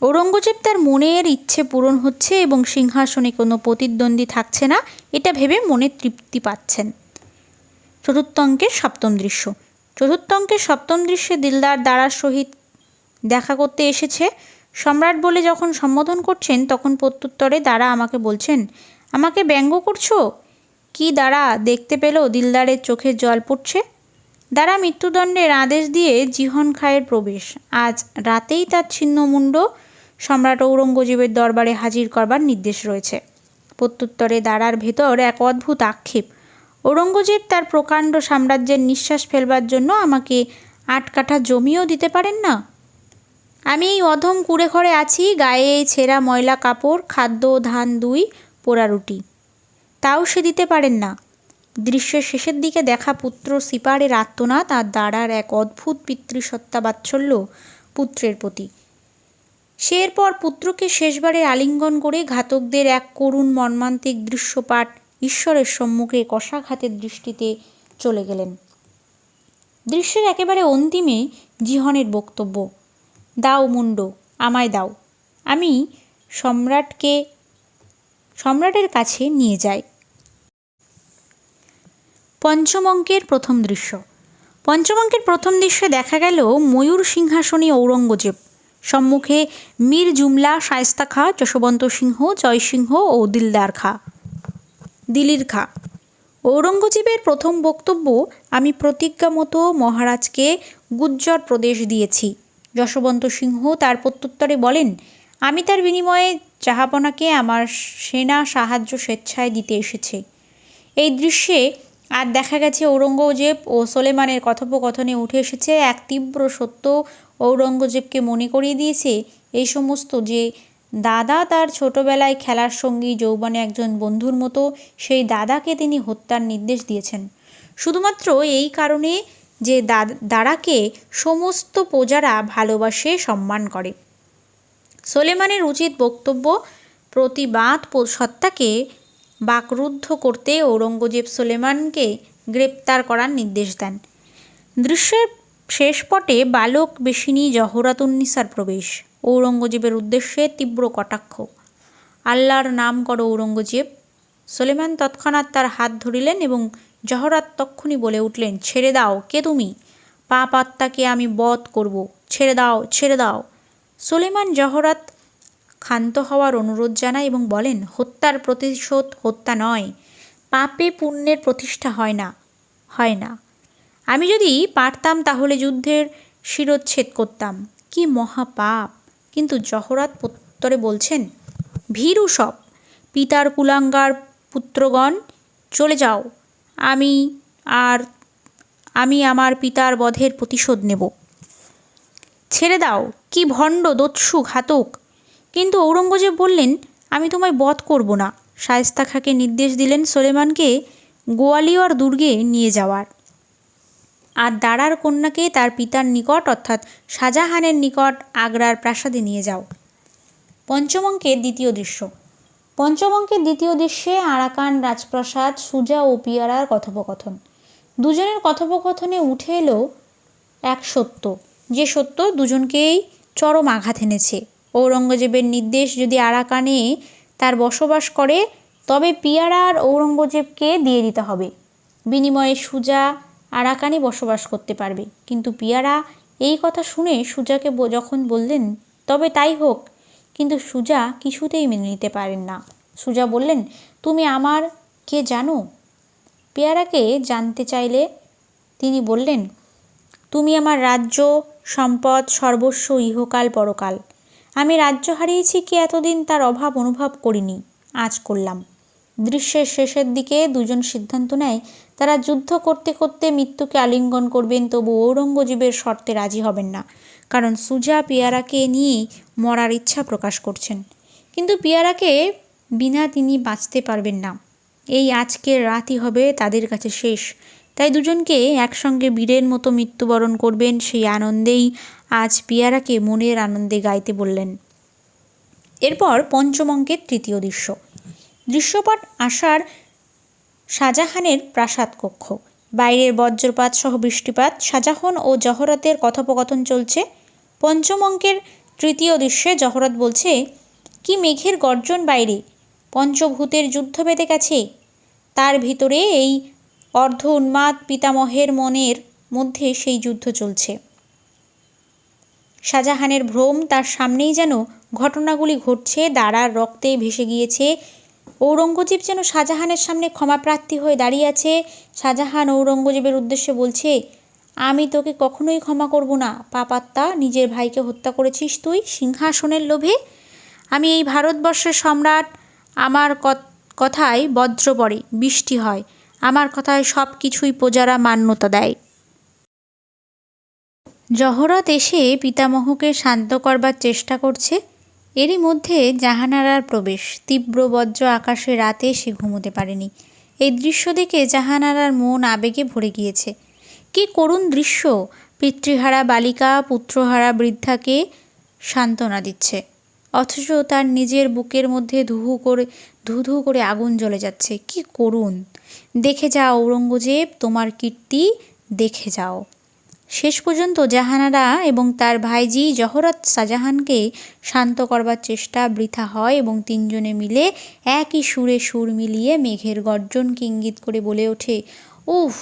ঔরঙ্গজেব তার মনের ইচ্ছে পূরণ হচ্ছে এবং সিংহাসনে কোনো প্রতিদ্বন্দ্বী থাকছে না, এটা ভেবে মনে তৃপ্তি পাচ্ছেন। চতুর্থ অঙ্কের সপ্তম দৃশ্য। চতুর্থ অঙ্কের সপ্তম দৃশ্যে দিলদার দারার সহিত দেখা করতে এসেছে। সম্রাট বলে যখন সম্বোধন করছেন, তখন প্রত্যুত্তরে দারা আমাকে বলছেন, আমাকে ব্যঙ্গ করছো? কি দাঁড়া দেখতে পেল দিলদারের চোখে জল পড়ছে। দাঁড়া মৃত্যুদণ্ডের আদেশ দিয়ে জিহন খাঁয়ের প্রবেশ। আজ রাতেই তার ছিন্নমুণ্ড সম্রাট ঔরঙ্গজেবের দরবারে হাজির করবার নির্দেশ রয়েছে। প্রত্যুত্তরে দাঁড়ার ভেতর এক অদ্ভুত আক্ষেপ। ঔরঙ্গজেব তার প্রকাণ্ড সাম্রাজ্যের নিঃশ্বাস ফেলবার জন্য আমাকে 8 কাঠা জমিও দিতে পারেন না। আমি এই অধম কুঁড়ে ঘরে আছি, গায়ে এই ছেঁড়া ময়লা কাপড়, খাদ্য ধান 2 পোড়া রুটি, তাও সে দিতে পারেন না। দৃশ্যের শেষের দিকে দেখা পুত্র সিপারের আর্তনাদ আর দাঁড়ার এক অদ্ভুত পিতৃসত্তা বাৎসল্য পুত্রের প্রতি। সে এরপর পুত্রকে শেষবারে আলিঙ্গন করে ঘাতকদের এক করুণ মর্মান্তিক দৃশ্যপাট ঈশ্বরের সম্মুখে কষাঘাতের দৃষ্টিতে চলে গেলেন। দৃশ্যের একেবারে অন্তিমে জিহনের বক্তব্য, দাও মুন্ড, আমায় দাও, আমি সম্রাটের কাছে নিয়ে যাই। পঞ্চম অঙ্কের প্রথম দৃশ্য। পঞ্চম অঙ্কের প্রথম দৃশ্যে দেখা গেল ময়ূর সিংহাসনী ঔরঙ্গজেব, সম্মুখে মীর জুমলা, শায়েস্তা খাঁ, যশবন্ত সিংহ, জয়সিংহ ও দিলির খাঁ। ঔরঙ্গজেবের প্রথম বক্তব্য, আমি প্রতিজ্ঞা মতো মহারাজকে গুজ্জর প্রদেশ দিয়েছি। যশবন্ত সিংহ তার প্রত্যুত্তরে বলেন, আমি তার বিনিময়ে জাহাপনাকে আমার সেনা সাহায্য স্বেচ্ছায় দিতে এসেছে। এই দৃশ্যে আর দেখা গেছে ঔরঙ্গজেব ও সোলেমানের কথোপকথনে উঠে এসেছে এক তীব্র সত্য। ঔরঙ্গজেবকে মনে করিয়ে দিয়েছে এই সমস্ত যে দাদা তার ছোটবেলায় খেলার সঙ্গী, যৌবনে একজন বন্ধুর মতো, সেই দাদাকে তিনি হত্যার নির্দেশ দিয়েছেন শুধুমাত্র এই কারণে যে দাদাকে সমস্ত প্রজারা ভালোবাসে, সম্মান করে। সোলেমানের উচিত বক্তব্য, প্রতিবাদ সত্তাকে বাকরুদ্ধ করতে ঔরঙ্গজেব সোলেমানকে গ্রেপ্তার করার নির্দেশ দেন। দৃশ্যের শেষ পটে বালক বেশিনী জহরাতুন্নিসার প্রবেশ। ঔরঙ্গজেবের উদ্দেশ্যে তীব্র কটাক্ষ, আল্লাহর নাম করো ঔরঙ্গজেব। সোলেমান তৎক্ষণাৎ তার হাত ধরিলেন এবং জহরাত তক্ষুনি বলে উঠলেন, ছেড়ে দাও, কে তুমি? পাপ আত্মাকে আমি বধ করব, ছেড়ে দাও, ছেড়ে দাও। সোলেমান জহরাত ক্ষান্ত হওয়ার অনুরোধ জানায় এবং বলেন, হত্যার প্রতিশোধ হত্যা নয়, পাপে পুণ্যের প্রতিষ্ঠা হয় না। আমি যদি পারতাম তাহলে যুদ্ধের শিরচ্ছেদ করতাম, কি মহাপাপ। কিন্তু জহরাত প্রত্যুত্তরে বলছেন, ভীরু সব পিতার কুলাঙ্গার পুত্রগণ, চলে যাও, আমি আমার পিতার বধের প্রতিশোধ নেব। ছেড়ে দাও, কি ভণ্ড, দস্যু, ঘাতক। কিন্তু ঔরঙ্গজেব বললেন, আমি তোমায় বধ করব না। শায়েস্তা খাঁকে নির্দেশ দিলেন সোলেমানকে গোয়ালিয়র দুর্গে নিয়ে যাওয়ার, আর দাঁড়ার কন্যাকে তার পিতার নিকট অর্থাৎ শাহজাহানের নিকট আগ্রার প্রাসাদে নিয়ে যাও। পঞ্চম অঙ্কের দ্বিতীয় দৃশ্য। পঞ্চম অঙ্কের দ্বিতীয় দৃশ্যে আরাকান রাজপ্রাসাদ, সুজা ও পিয়ারার কথোপকথন। দুজনের কথোপকথনে উঠে এলো এক সত্য, যে সত্য দুজনকেই চরম আঘাত এনেছে। ঔরঙ্গজেবের নির্দেশ, যদি আরাকানে তার বসবাস করে তবে পিয়ারা আর ঔরঙ্গজেবকে দিয়ে দিতে হবে। বিনিময়ে সুজা আরাকানে বসবাস করতে পারবে। কিন্তু পিয়ারা এই কথা শুনে সুজাকে যখন বললেন তবে তাই হোক, কিন্তু সুজা কিছুতেই মেনে নিতে পারেন না। সুজা বললেন, তুমি আমার কে জানো? পিয়ারাকে জানতে চাইলে তিনি বললেন, তুমি আমার রাজ্য, সম্পদ, সর্বস্ব, ইহকাল পরকাল। আমি রাজ্য হারিয়েছি কি এতদিন তার অভাব অনুভব করিনি, আজ করলাম। দৃশ্যের শেষের দিকে দুজন সিদ্ধান্ত নেয় তারা যুদ্ধ করতে করতে মৃত্যুকে আলিঙ্গন করবেন, তবু ঔরঙ্গজেবের শর্তে রাজি হবেন না, কারণ সুজা পিয়ারাকে নিয়ে মরার ইচ্ছা প্রকাশ করছেন। কিন্তু পিয়ারাকে বিনা তিনি বাঁচতে পারবেন না। এই আজকের রাতই হবে তাদের কাছে শেষ। তাই দুজনকে একসঙ্গে বীরের মতো মৃত্যুবরণ করবেন, সেই আনন্দেই আজ পিয়ারাকে মনের আনন্দে গাইতে বললেন। এরপর পঞ্চম অঙ্কের তৃতীয় দৃশ্য। দৃশ্যপট আসার শাহজাহানের প্রাসাদ কক্ষ। বাইরের বজ্রপাত সহ বৃষ্টিপাত, শাহজাহান ও জহরতের কথোপকথন চলছে। পঞ্চম অঙ্কের তৃতীয় দৃশ্যে জহরত বলছে, কি মেঘের গর্জন বাইরে, পঞ্চভূতের যুদ্ধ বেঁধে গেছে। তার ভিতরে এই অর্ধ উন্মাদ পিতামহের মনের মধ্যে সেই যুদ্ধ চলছে। শাহজাহানের ভ্রম, তার সামনেই যেন ঘটনাগুলি ঘটছে। দাঁড়ার রক্তে ভেসে গিয়েছে ঔরঙ্গজেব যেন শাহজাহানের সামনে ক্ষমাপ্রার্থী হয়ে দাঁড়িয়ে আছে। শাহজাহান ঔরঙ্গজেবের উদ্দেশ্যে বলছে, আমি তোকে কখনোই ক্ষমা করব না। পাপাত্তা, নিজের ভাইকে হত্যা করেছিস তুই সিংহাসনের লোভে। আমি এই ভারতবর্ষের সম্রাট। আমার কথায় বজ্র পড়ে, বৃষ্টি হয়। আমার কথায় সব কিছুই প্রজারা মান্যতা দেয়। জহরত এসে পিতামহকে শান্ত করবার চেষ্টা করছে। এরই মধ্যে জাহানারার প্রবেশ। তীব্র বজ্র আকাশে রাতে সে ঘুমোতে পারেনি। এই দৃশ্য দেখে জাহানারার মন আবেগে ভরে গিয়েছে। কি করুণ দৃশ্য! পিতৃহারা বালিকা পুত্রহারা বৃদ্ধাকে সান্ত্বনা দিচ্ছে, অথচ তার নিজের বুকের মধ্যে ধু ধু করে আগুন জ্বলে যাচ্ছে। কি করুণ! দেখে যাও ঔরঙ্গজেব, তোমার কীর্তি দেখে যাও। শেষ পর্যন্ত জাহানারা এবং তার ভাইজি জহরত শাহজাহানকে শান্ত করবার চেষ্টা বৃথা হয় এবং তিনজনে মিলে একই সুরে সুর মিলিয়ে মেঘের গর্জনকে ইঙ্গিত করে বলে ওঠে, উফ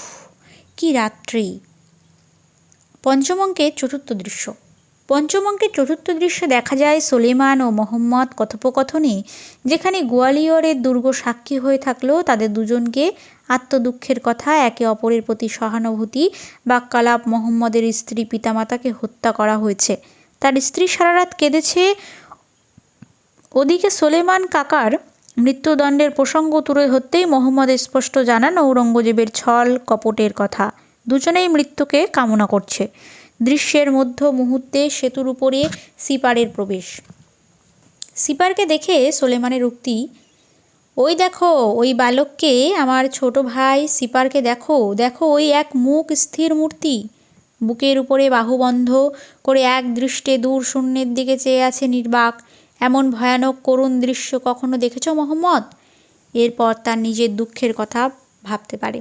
কি রাত্রি! পঞ্চম অঙ্কের চতুর্থ দৃশ্য দেখা যায় সুলেমান ও মোহাম্মদ কথোপকথনে, যেখানে গোয়ালিয়রের দুর্গ সাক্ষী হয়ে থাকলেও তাদের দুজনকে আত্মদুঃখের কথা, একে অপরের প্রতি সহানুভূতি বাক্যালাপ। মোহাম্মদের স্ত্রী পিতামাতাকে হত্যা করা হয়েছে, তার স্ত্রী সারা রাত কেঁদেছে। ওদিকে সুলেমান কাকার মৃত্যুদণ্ডের প্রসঙ্গ তুলে ধরতেই মোহাম্মদ স্পষ্ট জানান ঔরঙ্গজেবের ছল কপটের কথা। দুজনেই মৃত্যুকে কামনা করছে। দৃশ্যের মধ্য মুহূর্তে সেতুর উপরে সিপারের প্রবেশ। সিপারকে দেখে সুলেমানের উক্তি, ওই দেখো ওই বালককে, আমার ছোট ভাই সিপারকে দেখো, দেখো ওই এক মুখ স্থির মূর্তি, বুকের উপরে বাহুবন্ধ করে এক দৃষ্টে দূর শূন্যের দিকে চেয়ে আছে নির্বাক। এমন ভয়ানক করুণ দৃশ্য কখনো দেখেছ মোহাম্মদ? এরপর তার নিজের দুঃখের কথা ভাবতে পারে।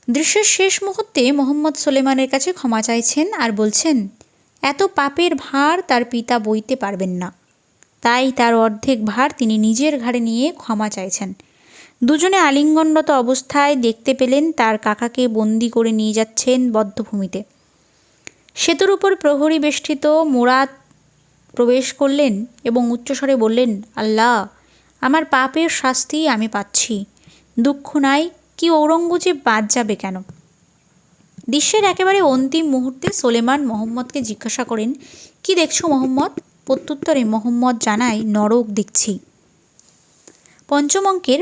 দৃশ্যের শেষ মুহূর্তে মোহাম্মদ সুলেমানের কাছে ক্ষমা চাইছেন আর বলছেন, এত পাপের ভার তার পিতা বইতে পারবেন না, তাই তার অর্ধেক ভার তিনি নিজের ঘাড়ে নিয়ে ক্ষমা চাইছেন। দুজনে আলিঙ্গনরত অবস্থায় দেখতে পেলেন তার কাকাকে বন্দি করে নিয়ে যাচ্ছেন বধ্যভূমিতে। সেতুর উপর প্রহরী বেষ্টিত মুরাদ প্রবেশ করলেন এবং উচ্চস্বরে বললেন, আল্লাহ, আমার পাপের শাস্তি আমি পাচ্ছি, দুঃখ নাই, কি ঔরঙ্গজেব বাদ যাবে কেন? দৃশ্যের একেবারে অন্তিম মুহূর্তে সুলেমান মোহাম্মদকে জিজ্ঞাসা করেন, কি দেখছো মোহাম্মদ? প্রত্যুত্তরে মোহাম্মদ জানায়, নরক দেখছি। পঞ্চম অঙ্কের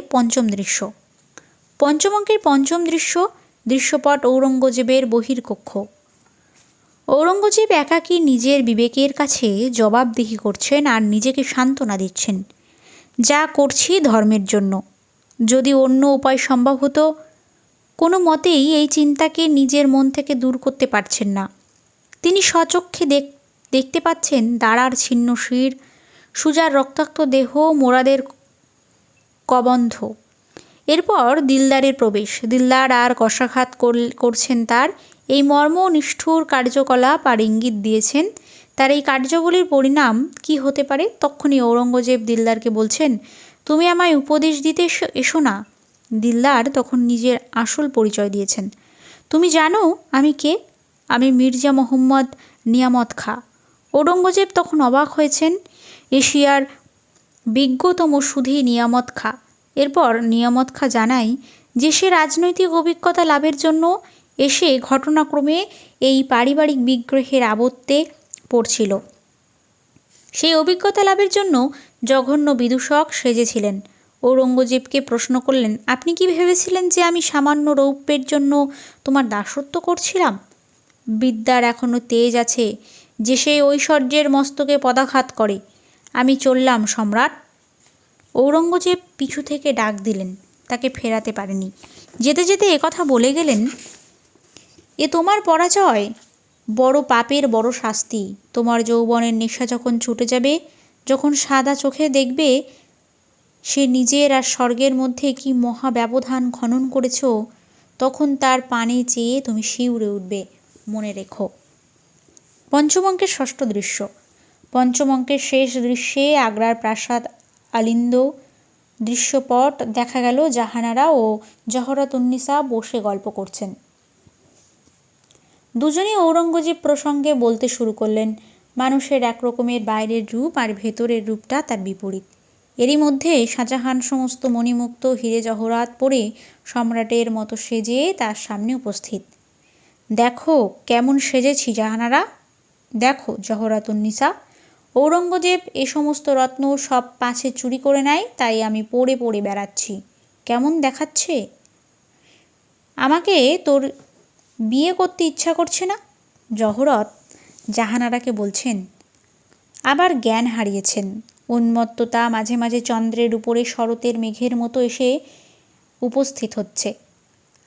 পঞ্চম দৃশ্যপট ঔরঙ্গজেবের বহির্কক্ষ। ঔরঙ্গজেব একাকী নিজের বিবেকের কাছে জবাবদিহি করছেন আর নিজেকে সান্ত্বনা দিচ্ছেন, যা করছি ধর্মের জন্য। যদি অন্য উপায় সম্ভব হতো, কোনো মতেই এই চিন্তাকে নিজের মন থেকে দূর করতে পারছেন না। তিনি স্বচক্ষে দেখতে পাচ্ছেন দাঁড়ার ছিন্ন শির, সুজার রক্তাক্ত দেহ, মোরাদের কবন্ধ। এরপর দিলদারের প্রবেশ। দিলদার আর কষাঘাত করছেন তার এই মর্ম নিষ্ঠুর কার্যকলাপ আর ইঙ্গিত দিয়েছেন তার এই কার্যগুলির পরিণাম কি হতে পারে। তখনই ঔরঙ্গজেব দিলদারকে বলছেন, তুমি আমায় উপদেশ দিতে এসো না। দিলদার তখন নিজের আসল পরিচয় দিয়েছেন। তুমি জানো আমি কে? আমি মির্জা মোহাম্মদ নিয়ামত খাঁ। ঔরঙ্গজেব তখন অবাক হয়েছেন। এশিয়ার বিজ্ঞতম সুধী নিয়ামত খাঁ। এরপর নিয়ামত খাঁ জানায় যে সে রাজনৈতিক অভিজ্ঞতা লাভের জন্য এসে ঘটনাক্রমে এই পারিবারিক বিগ্রহের আবর্তে পড়ছিল। সেই অভিজ্ঞতা লাভের জন্য জঘন্য বিদূষক সেজেছিলেন। ঔরঙ্গজেবকে প্রশ্ন করলেন, আপনি কি ভেবেছিলেন যে আমি সামান্য রৌপ্যের জন্য তোমার দাসত্ব করছিলাম? বিদ্যার এখনও তেজ আছে যে সেই ঐশ্বর্যের মস্তকে পদাঘাত করে। আমি চললাম সম্রাট। ঔরঙ্গজেব পিছু থেকে ডাক দিলেন, তাকে ফেরাতে পারেনি। যেতে যেতে একথা বলে গেলেন, এ তোমার পরাজয়, বড় পাপের বড় শাস্তি। তোমার যৌবনের নেশা যখন ছুটে যাবে, যখন সাদা চোখে দেখবে সে নিজের আর স্বর্গের মধ্যে কি মহা ব্যবধান খনন করেছ, তখন তার পানে চেয়ে তুমি শিউরে উঠবে, মনে রেখো। পঞ্চম অঙ্কের শেষ দৃশ্যে আগ্রার প্রাসাদ আলিন্দ দৃশ্যপট দেখা গেল। জাহানারা ও জহরতুন্নিসা বসে গল্প করছেন। দুজনেই ঔরঙ্গজেব প্রসঙ্গে বলতে শুরু করলেন। মানুষের এক রকমের বাইরের রূপ আর ভেতরের রূপটা তার বিপরীত। এরই মধ্যে শাহজাহান সমস্ত মণিমুক্ত হিরে জহরাত পরে সম্রাটের মতো সেজে তার সামনে উপস্থিত। দেখো কেমন সেজেছি জাহানারা, দেখো জহরাতুন্নিসা। ঔরঙ্গজেব এ সমস্ত রত্ন সব পাছে চুরি করে নেয়, তাই আমি পরে পরে বেড়াচ্ছি। কেমন দেখাচ্ছে? আমাকে তোর বিয়ে করতে ইচ্ছা করছে না? জহরত জাহানারাকে বলছেন। আবার জ্ঞান হারিয়েছেন। উন্মত্ততা মাঝে মাঝে চন্দ্রের উপরে শরতের মেঘের মতো এসে উপস্থিত হচ্ছে।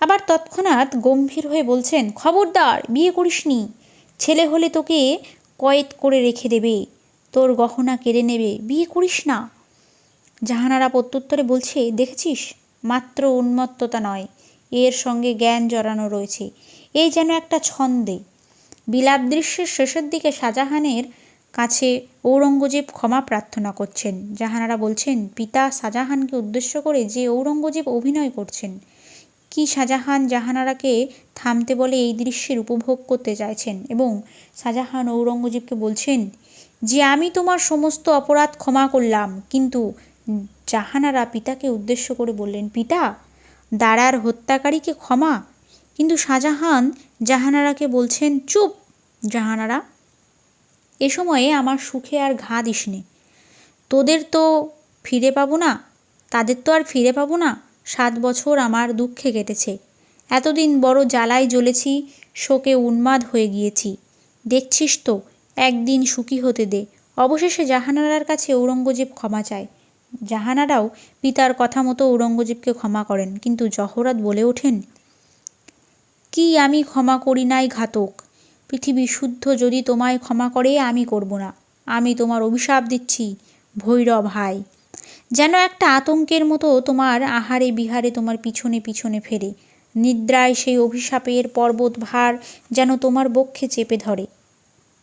আবার তৎক্ষণাৎ গম্ভীর হয়ে বলছেন, খবরদার বিয়ে করিসনি, ছেলে হলে তোকে কয়েদ করে রেখে দেবে, তোর গহনা কেড়ে নেবে, বিয়ে করিস না। জাহানারা প্রত্যুত্তরে বলছে, দেখেছিস, মাত্র উন্মত্ততা নয়, এর সঙ্গে জ্ঞান জড়ানো রয়েছে। এই যেন একটা ছন্দে। বিলাপ দৃশ্যের শেষের দিকে শাহজাহানের কাছে ঔরঙ্গজেব ক্ষমা প্রার্থনা করছেন। জাহানারা বলছেন, পিতা শাহজাহানকে উদ্দেশ্য করে যে ঔরঙ্গজেব অভিনয় করছেন। কি শাহজাহান জাহানারাকে থামতে বলে এই দৃশ্যের উপভোগ করতে চাইছেন এবং শাহজাহান ঔরঙ্গজেবকে বলছেন যে আমি তোমার সমস্ত অপরাধ ক্ষমা করলাম। কিন্তু জাহানারা পিতাকে উদ্দেশ্য করে বললেন, পিতা, দারার হত্যাকারীকে ক্ষমা। কিন্তু শাহজাহান জাহানারাকে বলছেন, চুপ জাহানারা, এ সময়ে আমার সুখে আর ঘা দিস নে। তোদের তো ফিরে পাবো না, তাদের তো আর ফিরে পাবো না। 7 বছর আমার দুঃখে কেটেছে, এতদিন বড় জ্বালায় জ্বলেছি, শোকে উন্মাদ হয়ে গিয়েছি। দেখছিস তো, একদিন সুখী হতে দে। অবশেষে জাহানারার কাছে ঔরঙ্গজেব ক্ষমা চায়। জাহানারাও পিতার কথা মতো ঔরঙ্গজেবকে ক্ষমা করেন। কিন্তু জহরত বলে ওঠেন, কি আমি ক্ষমা করি নাই ঘাতক? পৃথিবী শুদ্ধ যদি তোমায় ক্ষমা করে, আমি করব না। আমি তোমার অভিশাপ দিচ্ছি ভৈরব হাই, যেন একটা আতঙ্কের মতো তোমার আহারে বিহারে তোমার পিছনে পিছনে ফেরে। নিদ্রায় সেই অভিশাপের পর্বত ভার যেন তোমার বক্ষে চেপে ধরে।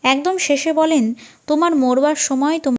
একদম শেষে বলেন, তোমার মরবার সময়